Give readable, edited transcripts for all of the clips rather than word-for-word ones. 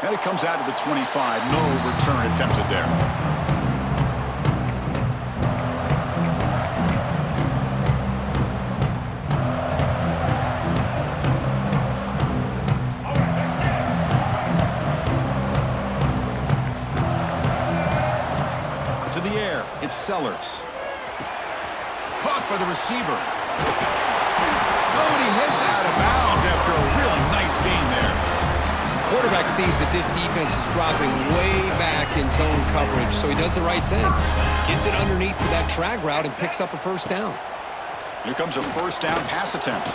And it comes out to the 25. No return attempted there. To the air, it's Sellers. Caught by the receiver. Oh, and he heads out of bounds after a really nice game there. Quarterback sees that this defense is dropping way back in zone coverage, so he does the right thing. Gets it underneath to that drag route and picks up a first down. Here comes a first down pass attempt.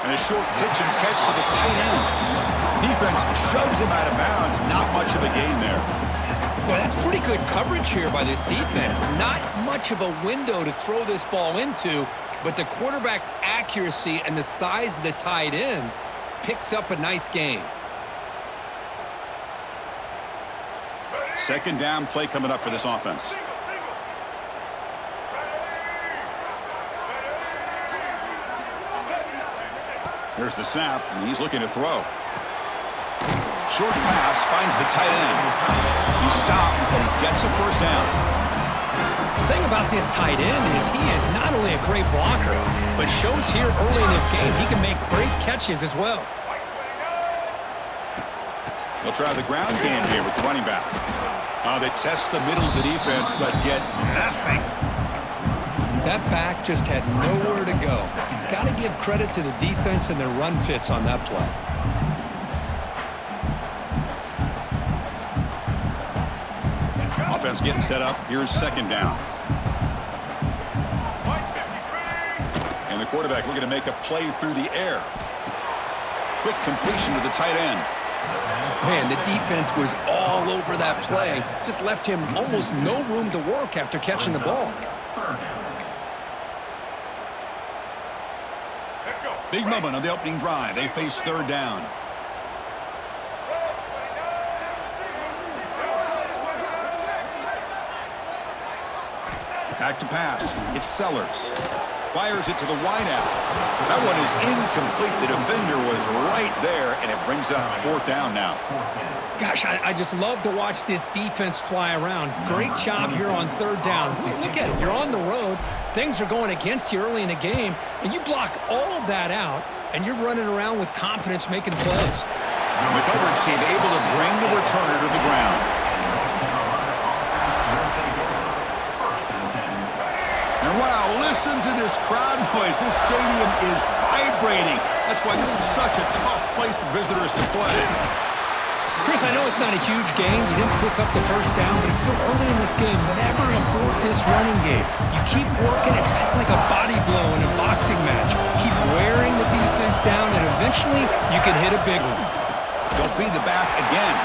And a short pitch and catch to the tight end. Defense shoves him out of bounds. Not much of a gain there. Well, that's pretty good coverage here by this defense. Not much of a window to throw this ball into, but the quarterback's accuracy and the size of the tight end picks up a nice gain. Second down play coming up for this offense. Here's the snap, and he's looking to throw. Short pass finds the tight end. He stopped, but he gets a first down. The thing about this tight end is he is not only a great blocker, but shows here early in this game he can make great catches as well. They'll try the ground game here with the running back. They test the middle of the defense, but get nothing. That back just had nowhere to go. Got to give credit to the defense and their run fits on that play. Offense getting set up. Here's second down. And the quarterback looking to make a play through the air. Quick completion to the tight end. Man, the defense was all over that play. Just left him almost no room to work after catching the ball. Big moment on the opening drive. They face third down. Back to pass. It's Sellers. Fires it to the wideout. That one is incomplete. The defender was right there, and it brings up fourth down now. Gosh, I just love to watch this defense fly around. Great job here on third down. Look at it. You're on the road. Things are going against you early in the game, and you block all of that out, and you're running around with confidence making plays. The coverage team able to bring the returner to the ground. And wow, listen to this crowd noise. This stadium is vibrating. That's why this is such a tough place for visitors to play. Chris, I know it's not a huge game. You didn't pick up the first down, but it's still early in this game. Never abort this running game. You keep working. It's kind of like a body blow in a boxing match. Keep wearing the defense down, and eventually you can hit a big one. They'll feed the back again.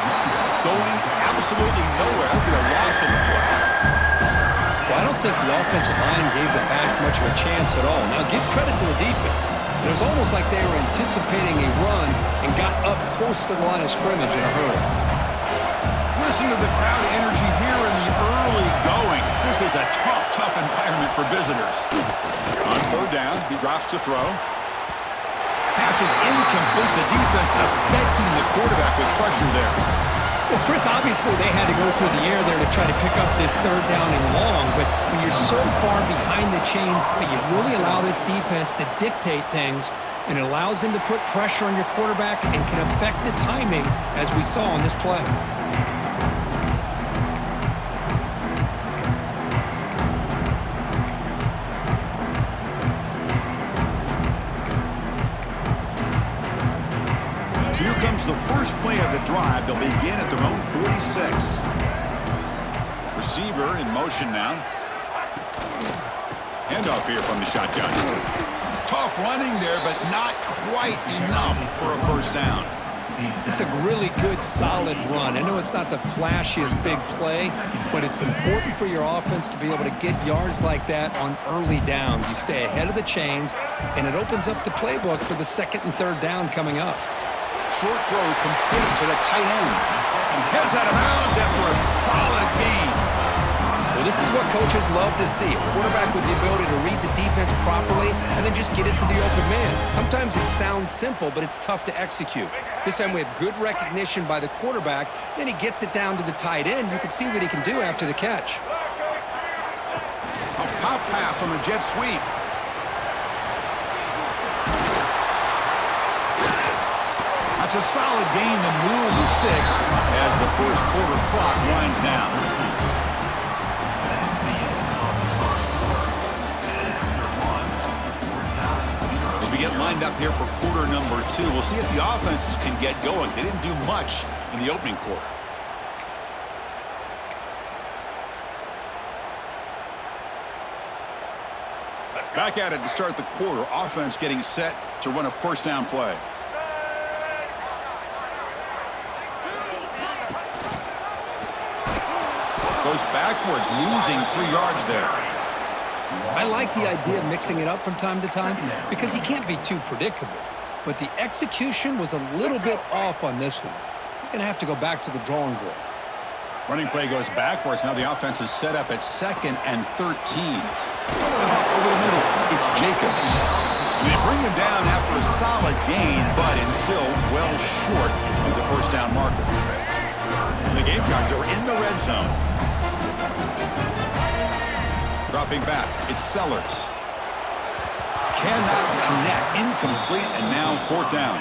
Going absolutely nowhere. That'll be a loss in the play. Well, I don't think the offensive line gave the back much of a chance at all. Now, give credit to the defense. It was almost like they were anticipating a run and got up close to the line of scrimmage in a hurry. Listen to the crowd energy here in the early going. This is a tough environment for visitors. On third down, he drops to throw. Pass is incomplete. The defense affecting the quarterback with pressure there. Well, Chris, obviously they had to go through the air there to try to pick up this third down and long, but when you're so far behind the chains, boy, you really allow this defense to dictate things, and it allows them to put pressure on your quarterback and can affect the timing, as we saw on this play. So here comes the first play of the drive. They'll begin at their own 46. Receiver in motion now. Handoff here from the shotgun. Tough running there, but not quite enough for a first down. It's a really good, solid run. I know it's not the flashiest big play, but it's important for your offense to be able to get yards like that on early downs. You stay ahead of the chains, and it opens up the playbook for the second and third down coming up. Short throw complete to the tight end. Heads out of bounds after a solid gain. Well, this is what coaches love to see. A quarterback with the ability to read the defense properly and then just get it to the open man. Sometimes it sounds simple, but it's tough to execute. This time we have good recognition by the quarterback. Then he gets it down to the tight end. You can see what he can do after the catch. A pop pass on the jet sweep. That's a solid gain to move the sticks as the first quarter clock winds down. We get lined up here for quarter number 2. We'll see if the offenses can get going. They didn't do much in the opening quarter. Back at it to start the quarter. Offense getting set to run a first down play. Goes backwards, losing 3 yards there. I like the idea of mixing it up from time to time because he can't be too predictable. But the execution was a little bit off on this one. You're going to have to go back to the drawing board. Running play goes backwards. Now the offense is set up at 2nd and 13. Over the middle, it's Jacobs. And they bring him down after a solid gain, but it's still well short of the first down marker. And the Gamecocks are in the red zone. Dropping back, it's Sellers. Cannot connect, incomplete, and now 4th down.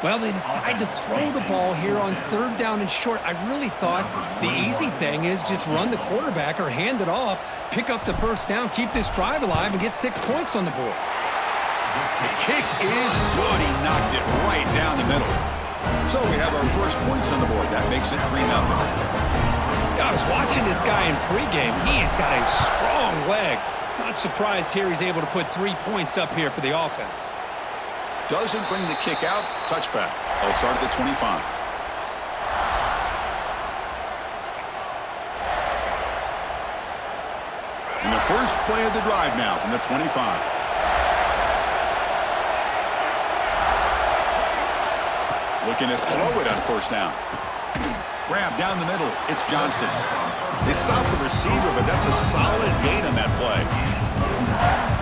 Well, they decide to throw the ball here on 3rd down and short. I really thought the easy thing is just run the quarterback or hand it off, pick up the first down, keep this drive alive, and get 6 points on the board. The kick is good. He knocked it right down the middle. So we have our first points on the board. That makes it 3-0. I was watching this guy in pregame. He's got a strong leg. Not surprised here he's able to put 3 points up here for the offense. Doesn't bring the kick out. Touchback. They'll start at the 25. And the first play of the drive now from the 25. Looking to throw it on first down. Grab down the middle. It's Johnson. They stop the receiver, but that's a solid gain on that play.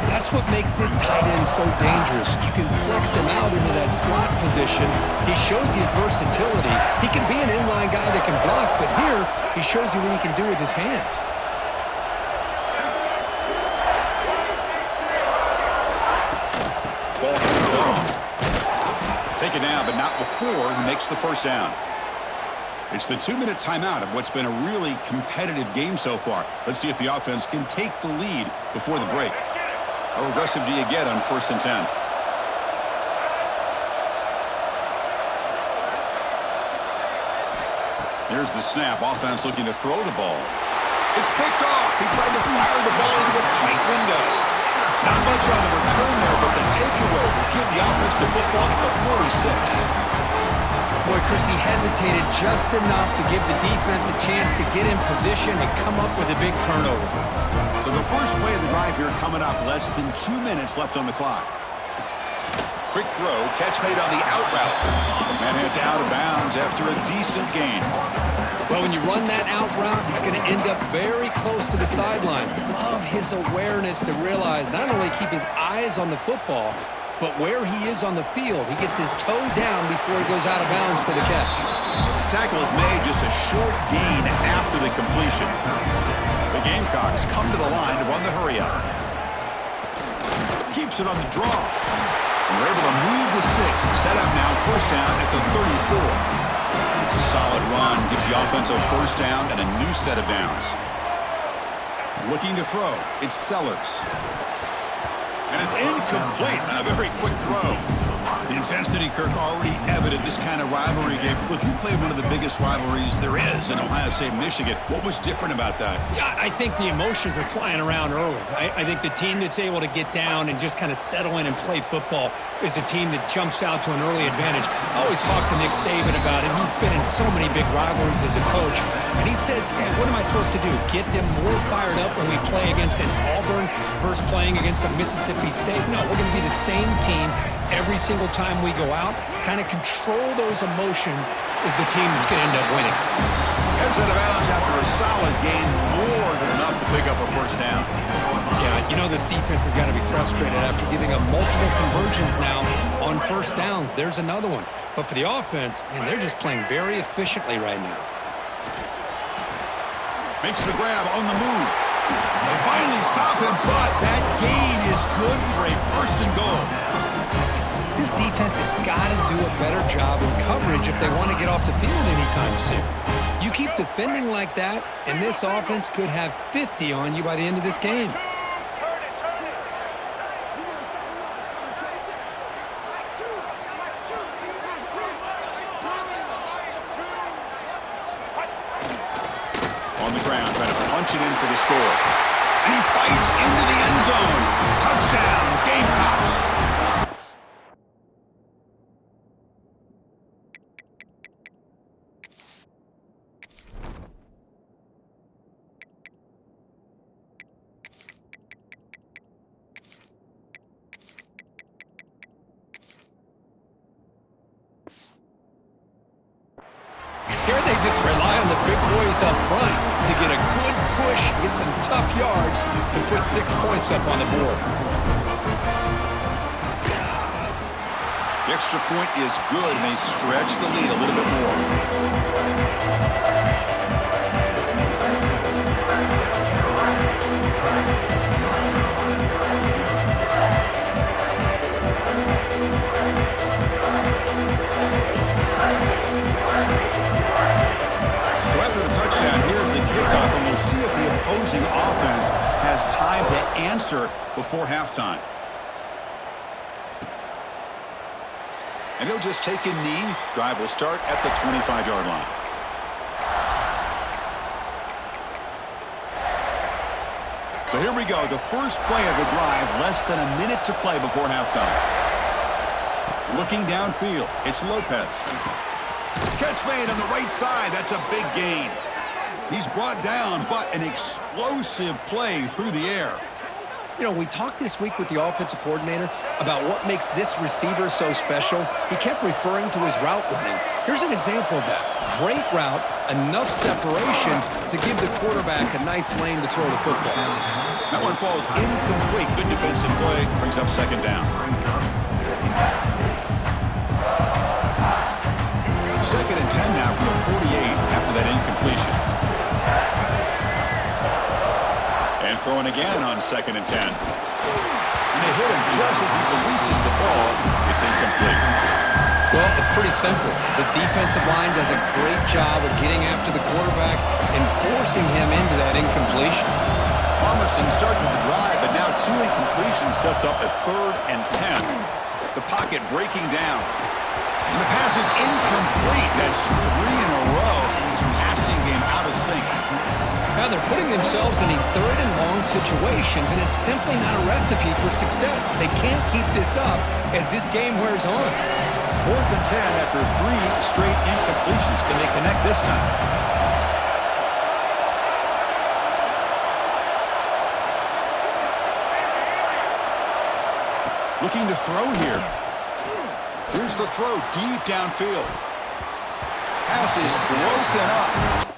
That's what makes this tight end so dangerous. You can flex him out into that slot position. He shows you his versatility. He can be an inline guy that can block, but here he shows you what he can do with his hands. Ball handed off. Take it down, but not before he makes the first down. It's the 2-minute timeout of what's been a really competitive game so far. Let's see if the offense can take the lead before the break. How aggressive do you get on 1st and 10? Here's the snap. Offense looking to throw the ball. It's picked off. He tried to fire the ball into a tight window. Not much on the return there, but the takeaway will give the offense the football at the 46. Boy, Chris, he hesitated just enough to give the defense a chance to get in position and come up with a big turnover. So the first play of the drive here coming up. Less than 2 minutes left on the clock. Quick throw. Catch made on the out route. Man heads out of bounds after a decent gain. Well, when you run that out route, he's going to end up very close to the sideline. Love his awareness to realize not only keep his eyes on the football, but where he is on the field, he gets his toe down before he goes out of bounds for the catch. Tackle is made, just a short gain after the completion. The Gamecocks come to the line to run the hurry-up. Keeps it on the draw. And we're able to move the sticks. Set up now, first down at the 34. It's a solid run, gives the offense a first down and a new set of downs. Looking to throw, it's Sellers. And it's incomplete on a very quick throw. The intensity, Kirk, already evident this kind of rivalry game. Look, you played one of the biggest rivalries there is in Ohio State, Michigan. What was different about that? Yeah, I think the emotions are flying around early. I think the team that's able to get down and just kind of settle in and play football is the team that jumps out to an early advantage. I always talk to Nick Saban about it. He's been in so many big rivalries as a coach. And he says, hey, what am I supposed to do? Get them more fired up when we play against an Auburn versus playing against a Mississippi State? No, we're going to be the same team every single time we go out. Kind of control those emotions is the team that's going to end up winning. Heads out of bounds after a solid game, more than pick up a first down. Yeah, you know this defense has got to be frustrated after giving up multiple conversions now on first downs. There's another one. But for the offense, man, they're just playing very efficiently right now. Makes the grab on the move. They finally stop him, but that gain is good for a first and goal. This defense has got to do a better job in coverage if they want to get off the field anytime soon. You keep defending like that, and this offense could have 50 on you by the end of this game. On the ground, trying to punch it in for the score. And he fights into the end zone. Touchdown, Gamecocks. Here they just rely on the big boys up front to get a good push, get some tough yards to put 6 points up on the board. The extra point is good, and they stretch the lead a little bit more. So after the touchdown, here's the kickoff, and we'll see if the opposing offense has time to answer before halftime. And he'll just take a knee. Drive will start at the 25-yard line. So here we go. The first play of the drive, less than a minute to play before halftime. Looking downfield, it's Lopez. Catch made on the right side. That's a big gain. He's brought down, but an explosive play through the air. You know, we talked this week with the offensive coordinator about what makes this receiver so special. He kept referring to his route running. Here's an example of that. Great route, enough separation to give the quarterback a nice lane to throw the football. That one falls incomplete. Good defensive play. Brings up second down. Second and 10 now from the 48 after that incompletion. And throwing again on second and 10. And they hit him just as he releases the ball. It's incomplete. Well, it's pretty simple. The defensive line does a great job of getting after the quarterback and forcing him into that incompletion. Promising start with the drive, but now two incompletions sets up a third and 10. The pocket breaking down. And the pass is incomplete. That's 3 in a row. His passing game out of sync. Now they're putting themselves in these third and long situations, and it's simply not a recipe for success. They can't keep this up as this game wears on. Fourth and 10 after 3 straight incompletions. Can they connect this time? Looking to throw here. Here's the throw deep downfield. Pass is broken up.